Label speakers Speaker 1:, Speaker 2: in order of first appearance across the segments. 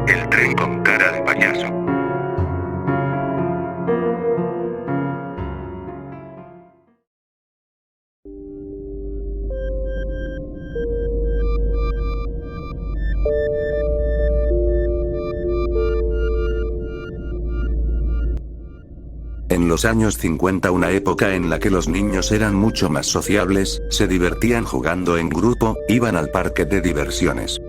Speaker 1: El tren con cara de payaso. En los años 50, una época en la que los niños eran mucho más sociables, se divertían jugando en grupo, iban al parque de diversiones.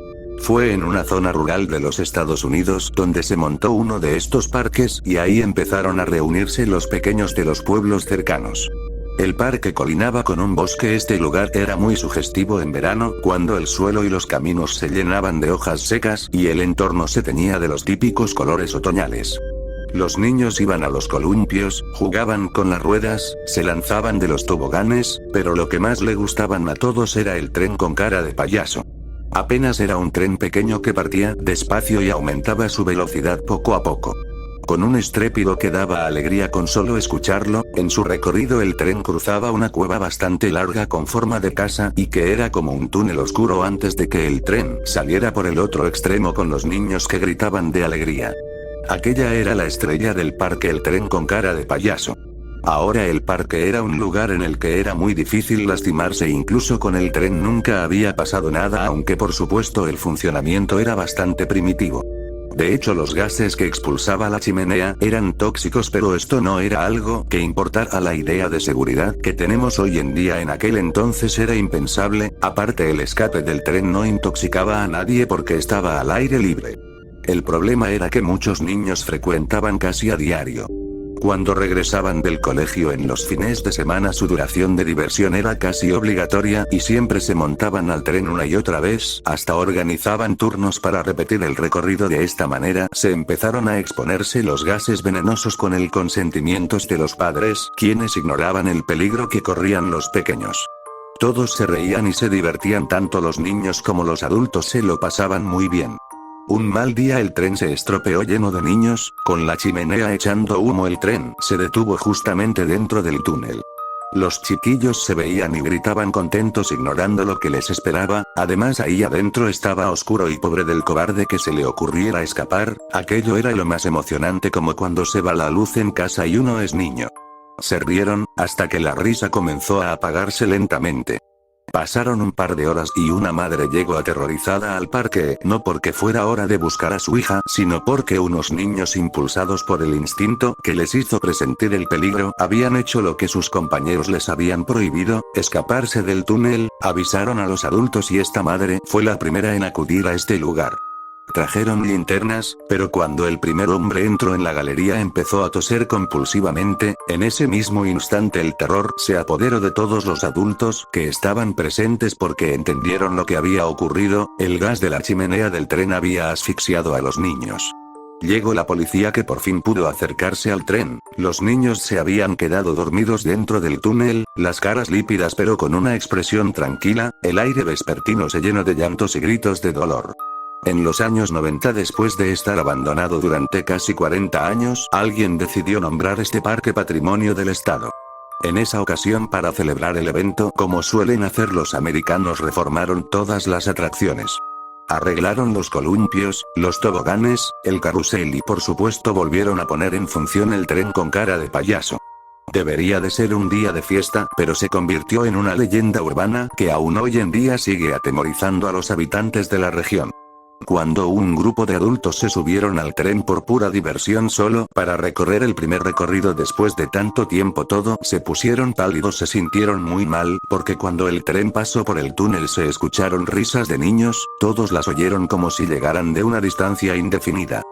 Speaker 1: Fue en una zona rural de los Estados Unidos donde se montó uno de estos parques y ahí empezaron a reunirse los pequeños de los pueblos cercanos. El parque colinaba con un bosque. Este lugar era muy sugestivo en verano, cuando el suelo y los caminos se llenaban de hojas secas y el entorno se teñía de los típicos colores otoñales. Los niños iban a los columpios, jugaban con las ruedas, se lanzaban de los toboganes, pero lo que más le gustaban a todos era el tren con cara de payaso. Apenas era un tren pequeño que partía despacio y aumentaba su velocidad poco a poco. Con un estrépito que daba alegría con solo escucharlo, en su recorrido el tren cruzaba una cueva bastante larga con forma de casa y que era como un túnel oscuro antes de que el tren saliera por el otro extremo con los niños que gritaban de alegría. Aquella era la estrella del parque, el tren con cara de payaso. Ahora el parque era un lugar en el que era muy difícil lastimarse, incluso con el tren nunca había pasado nada, aunque por supuesto el funcionamiento era bastante primitivo. De hecho, los gases que expulsaba la chimenea eran tóxicos, pero esto no era algo que importara a la idea de seguridad que tenemos hoy en día. En aquel entonces era impensable. Aparte, el escape del tren no intoxicaba a nadie porque estaba al aire libre. El problema era que muchos niños frecuentaban casi a diario. Cuando regresaban del colegio en los fines de semana, su duración de diversión era casi obligatoria y siempre se montaban al tren una y otra vez, hasta organizaban turnos para repetir el recorrido. De esta manera, se empezaron a exponerse los gases venenosos con el consentimiento de los padres, quienes ignoraban el peligro que corrían los pequeños. Todos se reían y se divertían, tanto los niños como los adultos se lo pasaban muy bien. Un mal día el tren se estropeó lleno de niños, con la chimenea echando humo. El tren se detuvo justamente dentro del túnel. Los chiquillos se veían y gritaban contentos, ignorando lo que les esperaba. Además, ahí adentro estaba oscuro y pobre del cobarde que se le ocurriera escapar. Aquello era lo más emocionante, como cuando se va la luz en casa y uno es niño. Se rieron, hasta que la risa comenzó a apagarse lentamente. Pasaron un par de horas y una madre llegó aterrorizada al parque, no porque fuera hora de buscar a su hija, sino porque unos niños, impulsados por el instinto que les hizo presentir el peligro, habían hecho lo que sus compañeros les habían prohibido: escaparse del túnel. Avisaron a los adultos y esta madre fue la primera en acudir a este lugar. Trajeron linternas, pero cuando el primer hombre entró en la galería empezó a toser compulsivamente. En ese mismo instante el terror se apoderó de todos los adultos que estaban presentes, porque entendieron lo que había ocurrido. El gas de la chimenea del tren había asfixiado a los niños. Llegó la policía, que por fin pudo acercarse al tren. Los niños se habían quedado dormidos dentro del túnel, las caras lípidas pero con una expresión tranquila. El aire vespertino se llenó de llantos y gritos de dolor. En los años 90, después de estar abandonado durante casi 40 años, alguien decidió nombrar este parque Patrimonio del Estado. En esa ocasión, para celebrar el evento, como suelen hacer los americanos, reformaron todas las atracciones. Arreglaron los columpios, los toboganes, el carrusel y por supuesto volvieron a poner en función el tren con cara de payaso. Debería de ser un día de fiesta, pero se convirtió en una leyenda urbana que aún hoy en día sigue atemorizando a los habitantes de la región. Cuando un grupo de adultos se subieron al tren por pura diversión, solo para recorrer el primer recorrido después de tanto tiempo, todos se pusieron pálidos, se sintieron muy mal, porque cuando el tren pasó por el túnel se escucharon risas de niños. Todos las oyeron como si llegaran de una distancia indefinida.